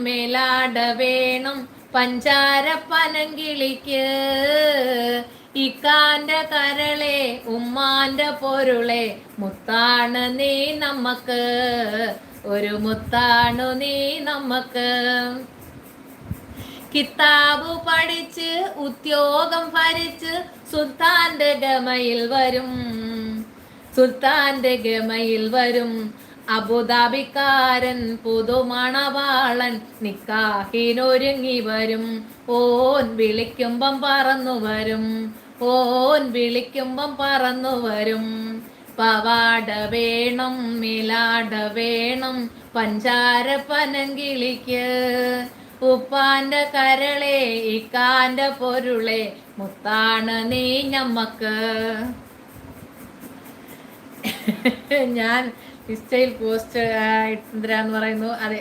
മേലാട വേണം പഞ്ചാര പനങ്കിളിക്ക്. ഇക്കാന്റെ കരളെ ഉമ്മാന്റെ പൊരുളെ മുത്താണ് നീ നമ്മക്ക്, ഒരു മുത്താണു നീ നമ്മക്ക്. കിതാബ് പഠിച്ച് ഉദ്യോഗം ഭരിച്ച് സുൽത്താന്റെ ഗമയിൽ വരും, സുൽത്താന്റെ ഗമയിൽ വരും. അബുദാബിക്കാരൻ പുതുമണവാളൻ നിക്കാഹിനൊരുങ്ങി വരും. ഓൻ വിളിക്കുമ്പം പറന്നു വരും, ഓൻ വിളിക്കുമ്പം പറന്നു വരും. പവാട വേണം മിലാട വേണം പഞ്ചാര പനങ്കിളിക്ക്. ഉപ്പാന്റെ കരളെ ഇക്കാന്റെ പൊരുളെ മുത്താണ് നീ ഞമ്മക്ക്. ഞാൻ ഇൻസ്റ്റയിൽ പോസ്റ്റ് എന്തിനാന്ന് പറയുന്നു. അതെ,